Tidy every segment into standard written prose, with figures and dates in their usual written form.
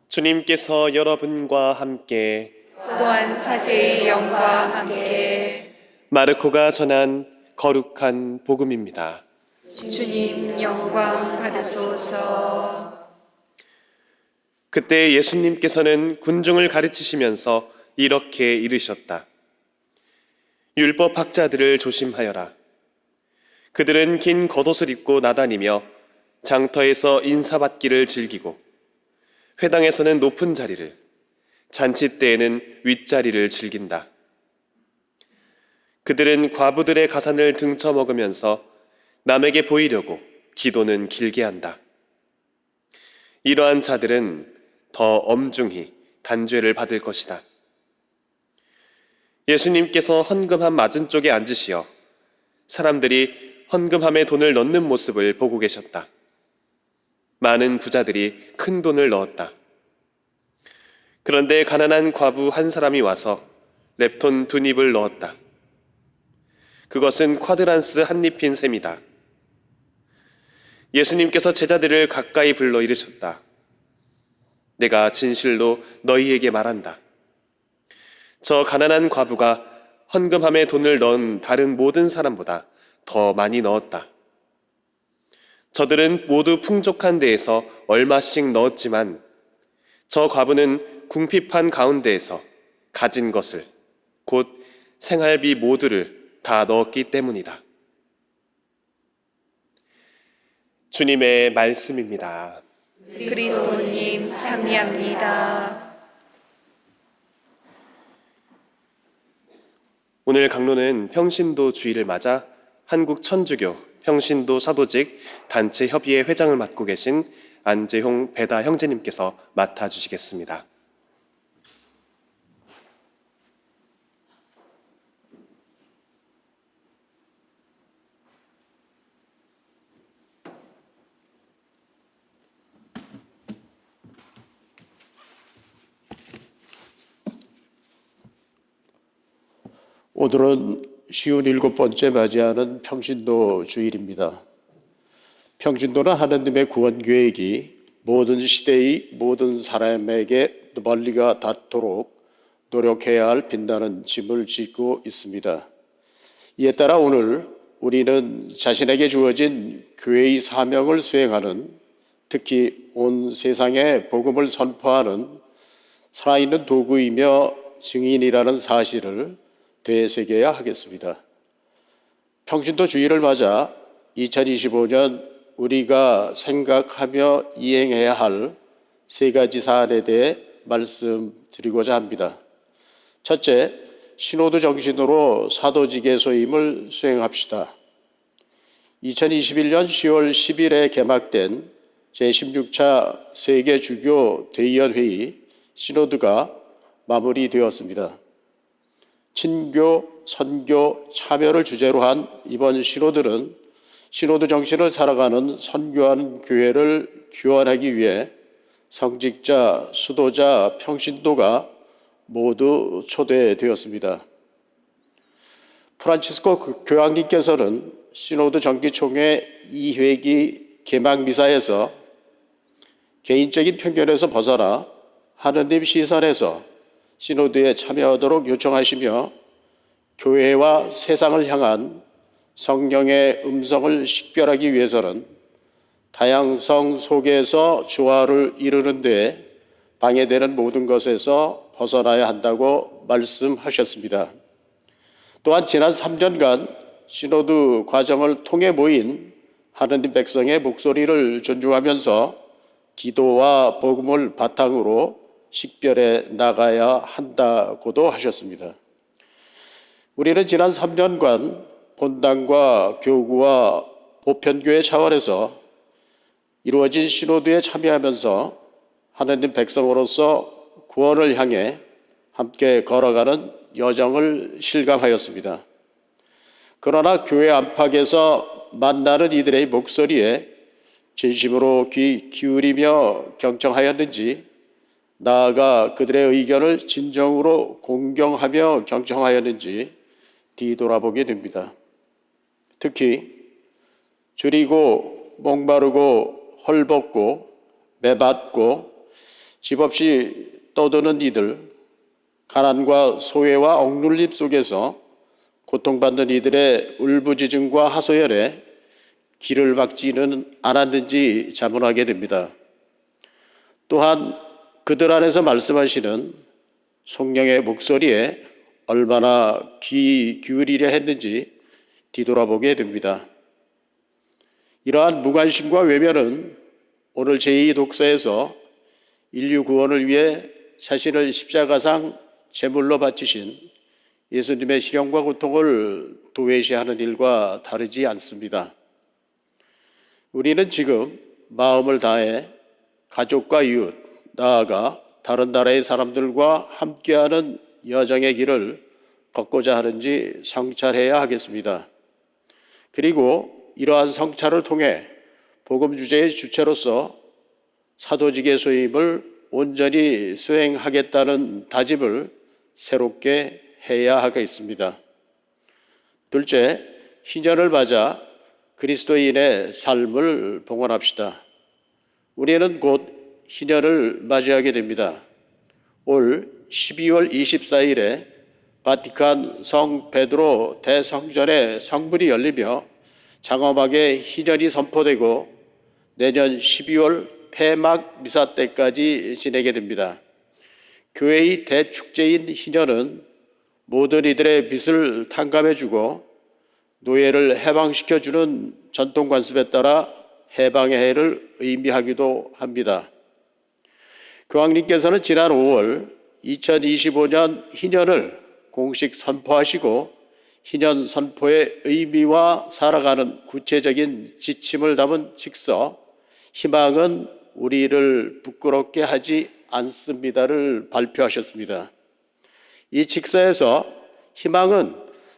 주님께서 여러분과 함께 또한 사제의 영과 함께 마르코가 전한 거룩한 복음입니다. 주님 영광 받으소서. 그때 예수님께서는 군중을 가르치시면서 이렇게 이르셨다. 율법학자들을 조심하여라. 그들은 긴 겉옷을 입고 나다니며 장터에서 인사받기를 즐기고 회당에서는 높은 자리를, 잔치 때에는 윗자리를 즐긴다. 그들은 과부들의 가산을 등쳐먹으면서 남에게 보이려고 기도는 길게 한다. 이러한 자들은 더 엄중히 단죄를 받을 것이다. 예수님께서 헌금함 맞은 쪽에 앉으시어 사람들이 헌금함에 돈을 넣는 모습을 보고 계셨다. 많은 부자들이 큰 돈을 넣었다. 그런데 가난한 과부 한 사람이 와서 렙톤 2닙을 넣었다. 그것은 쿼드란스 한 잎인 셈이다. 예수님께서 제자들을 가까이 불러 이르셨다. 내가 진실로 너희에게 말한다. 저 가난한 과부가 헌금함에 돈을 넣은 다른 모든 사람보다 더 많이 넣었다. 저들은 모두 풍족한 데에서 얼마씩 넣었지만 저 과부는 궁핍한 가운데에서 가진 것을, 곧 생활비 모두를 다 넣었기 때문이다. 주님의 말씀입니다. 그리스도님 참여합니다. 오늘 강론은 평신도 주일을 맞아 한국 천주교 평신도 사도직 단체 협의회 회장을 맡고 계신 안재홍 배다 형제님께서 맡아주시겠습니다. 오늘은 쉬운 7번째 맞이하는 평신도 주일입니다. 평신도는 하나님의 구원 계획이 모든 시대의 모든 사람에게 멀리가 닿도록 노력해야 할 빛나는 짐을 지고 있습니다. 이에 따라 오늘 우리는 자신에게 주어진 교회의 사명을 수행하는, 특히 온 세상에 복음을 선포하는 살아있는 도구이며 증인이라는 사실을 되새겨야 하겠습니다. 평신도 주일을 맞아 2025년 우리가 생각하며 이행해야 할 3가지 사안에 대해 말씀드리고자 합니다. 첫째, 신호도 정신으로 사도직의 소임을 수행합시다. 2021년 10월 10일에 개막된 제16차 세계주교 대의원회의 시노드가 마무리되었습니다. 친교, 선교, 참여를 주제로 한 이번 시노드는 시노드 정신을 살아가는 선교하는 교회를 교환하기 위해 성직자, 수도자, 평신도가 모두 초대되었습니다. 프란치스코 교황님께서는 시노드 정기총회 2회기 개막 미사에서 개인적인 편견에서 벗어나 하느님 시선에서 시노드에 참여하도록 요청하시며 교회와 세상을 향한 성령의 음성을 식별하기 위해서는 다양성 속에서 조화를 이루는 데 방해되는 모든 것에서 벗어나야 한다고 말씀하셨습니다. 또한 지난 3년간 시노드 과정을 통해 모인 하느님 백성의 목소리를 존중하면서 기도와 복음을 바탕으로 식별해 나가야 한다고도 하셨습니다. 우리는 지난 3년간 본당과 교구와 보편교회 차원에서 이루어진 시노드에 참여하면서 하느님 백성으로서 구원을 향해 함께 걸어가는 여정을 실감하였습니다. 그러나 교회 안팎에서 만나는 이들의 목소리에 진심으로 귀 기울이며 경청하였는지, 나아가 그들의 의견을 진정으로 공경하며 경청하였는지 뒤돌아보게 됩니다. 특히 줄이고 목마르고 헐벗고 매받고 집 없이 떠드는 이들, 가난과 소외와 억눌림 속에서 고통받는 이들의 울부짖음과 하소연에 귀를 막지는 않았는지 자문하게 됩니다. 또한 그들 안에서 말씀하시는 성령의 목소리에 얼마나 귀 기울이려 했는지 뒤돌아보게 됩니다. 이러한 무관심과 외면은 오늘 제2 독서에서 인류 구원을 위해 자신을 십자가상 제물로 바치신 예수님의 시련과 고통을 도외시하는 일과 다르지 않습니다. 우리는 지금 마음을 다해 가족과 이웃, 나아가 다른 나라의 사람들과 함께하는 여정의 길을 걷고자 하는지 성찰해야 하겠습니다. 그리고 이러한 성찰을 통해 복음 주제의 주체로서 사도직의 소임을 온전히 수행하겠다는 다짐을 새롭게 해야 하겠습니다. 둘째, 희년을 맞아 그리스도인의 삶을 봉헌합시다. 우리는 곧 희년을 맞이하게 됩니다. 올 12월 24일에 바티칸 성 베드로 대성전의 성문이 열리며 장엄하게 희년이 선포되고 내년 12월 폐막 미사 때까지 지내게 됩니다. 교회의 대축제인 희년은 모든 이들의 빚을 탕감해주고 노예를 해방시켜주는 전통 관습에 따라 해방의 해를 의미하기도 합니다. 교황님께서는 지난 5월 2025년 희년을 공식 선포하시고 희년 선포의 의미와 살아가는 구체적인 지침을 담은 직서 희망은 우리를 부끄럽게 하지 않습니다를 발표하셨습니다. 이 직서에서 희망은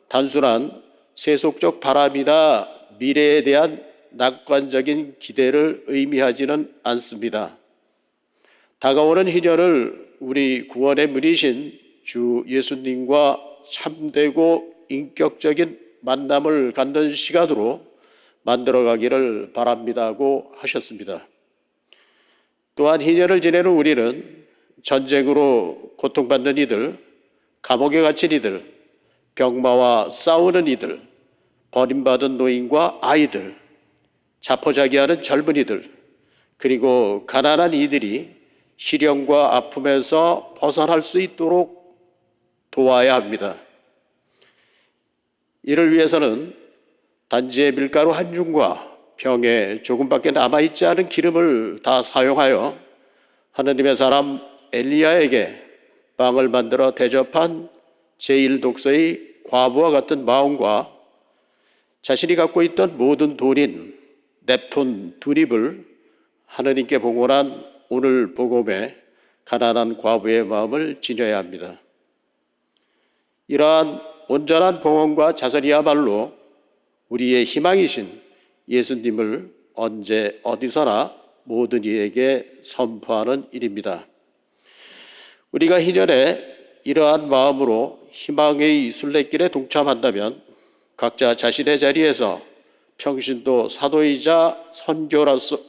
단순한 세속적 바람이나 미래에 대한 낙관적인 기대를 의미하지는 않습니다. 다가오는 희년을 우리 구원의 문이신 주 예수님과 참되고 인격적인 만남을 갖는 시간으로 만들어가기를 바랍니다고 하셨습니다. 또한 희년을 지내는 우리는 전쟁으로 고통받는 이들, 감옥에 갇힌 이들, 병마와 싸우는 이들, 버림받은 노인과 아이들, 자포자기하는 젊은이들, 그리고 가난한 이들이 시련과 아픔에서 벗어날 수 있도록 도와야 합니다. 이를 위해서는 단지의 밀가루 한 줌과 병에 조금밖에 남아있지 않은 기름을 다 사용하여 하느님의 사람 엘리야에게 빵을 만들어 대접한 제1독서의 과부와 같은 마음과 자신이 갖고 있던 모든 돈인 넵톤 2립을 하느님께 봉헌한 오늘 복음에 가난한 과부의 마음을 지녀야 합니다. 이러한 온전한 봉헌과 자선이야말로 우리의 희망이신 예수님을 언제 어디서나 모든 이에게 선포하는 일입니다. 우리가 희년에 이러한 마음으로 희망의 순례길에 동참한다면 각자 자신의 자리에서 평신도 사도이자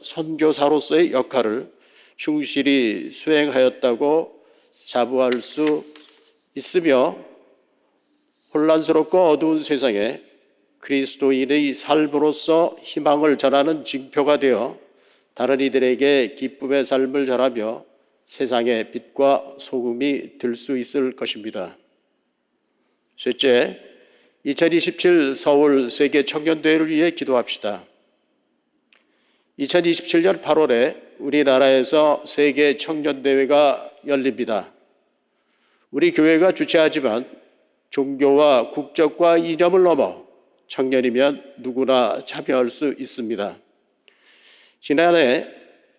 선교사로서의 역할을 충실히 수행하였다고 자부할 수 있으며 혼란스럽고 어두운 세상에 그리스도인의 삶으로서 희망을 전하는 징표가 되어 다른 이들에게 기쁨의 삶을 전하며 세상의 빛과 소금이 될 수 있을 것입니다. 셋째, 2027 서울 세계 청년대회를 위해 기도합시다. 2027년 8월에 우리나라에서 세계 청년대회가 열립니다. 우리 교회가 주최하지만 종교와 국적과 이념을 넘어 청년이면 누구나 참여할 수 있습니다. 지난해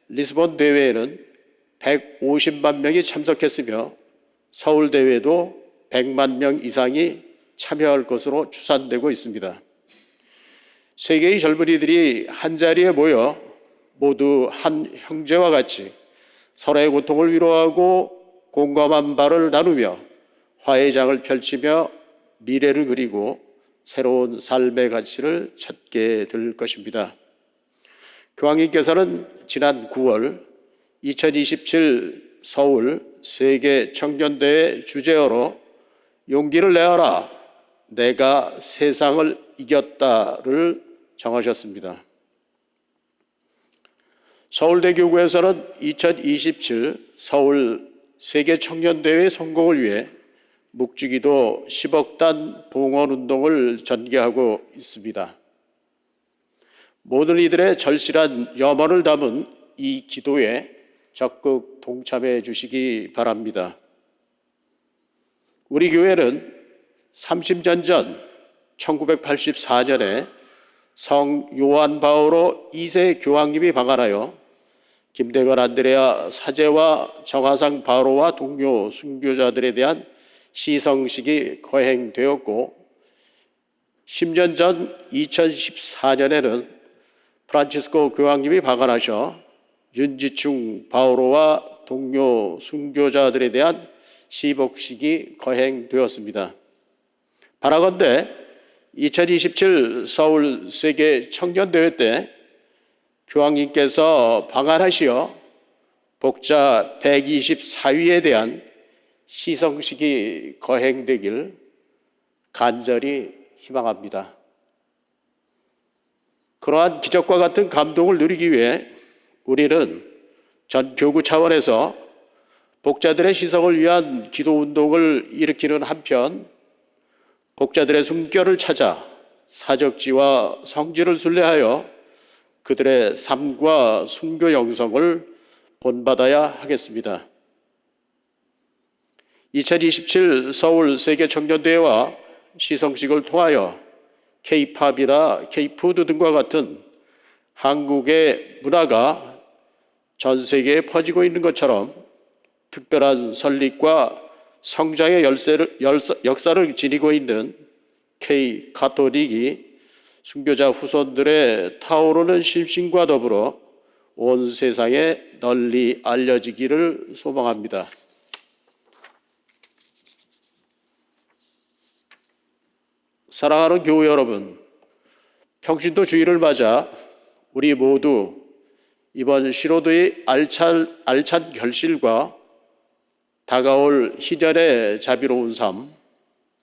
리스본 대회에는 150만 명이 참석했으며 서울 대회도 100만 명 이상이 참여할 것으로 추산되고 있습니다. 세계의 젊은이들이 한자리에 모여 모두 한 형제와 같이 서로의 고통을 위로하고 공감한 바를 나누며 화해장을 펼치며 미래를 그리고 새로운 삶의 가치를 찾게 될 것입니다. 교황님께서는 지난 9월 2027 서울 세계 청년대회 주제어로 용기를 내어라, 내가 세상을 이겼다를 정하셨습니다. 서울대교구에서는 2027 서울 세계 청년대회 성공을 위해 묵주기도 10억 단 봉헌운동을 전개하고 있습니다. 모든 이들의 절실한 염원을 담은 이 기도에 적극 동참해 주시기 바랍니다. 우리 교회는 30년 전 1984년에 성 요한 바오로 2세 교황님이 방한하여 김대건 안드레아 사제와 정화상 바오로와 동료 순교자들에 대한 시성식이 거행되었고, 10년 전 2014년에는 프란치스코 교황님이 방한하셔 윤지충 바오로와 동료 순교자들에 대한 시복식이 거행되었습니다. 바라건대 2027 서울 세계 청년대회 때 교황님께서 방한하시어 복자 124위에 대한 시성식이 거행되길 간절히 희망합니다. 그러한 기적과 같은 감동을 누리기 위해 우리는 전 교구 차원에서 복자들의 시성을 위한 기도 운동을 일으키는 한편, 복자들의 숨결을 찾아 사적지와 성지를 순례하여 그들의 삶과 순교 영성을 본받아야 하겠습니다. 2027 서울 세계 청년대회와 시성식을 통하여 K-팝이나 K-푸드 등과 같은 한국의 문화가 전 세계에 퍼지고 있는 것처럼 특별한 설립과 성장의 역사를 지니고 있는 K-가톨릭이 순교자 후손들의 타오르는 심신과 더불어 온 세상에 널리 알려지기를 소망합니다. 사랑하는 교우 여러분, 평신도 주일을 맞아 우리 모두 이번 시로드의 알찬 결실과 다가올 희년의 자비로운 삶,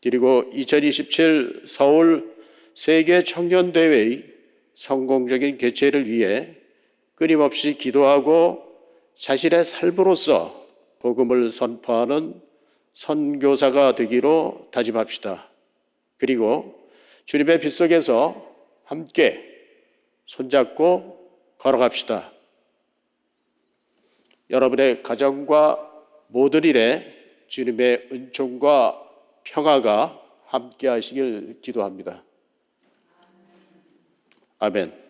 그리고 2027 서울 세계 청년대회의 성공적인 개최를 위해 끊임없이 기도하고 자신의 삶으로서 복음을 선포하는 선교사가 되기로 다짐합시다. 그리고 주님의 빛 속에서 함께 손잡고 걸어갑시다. 여러분의 가정과 모든 일에 주님의 은총과 평화가 함께 하시길 기도합니다. 아멘.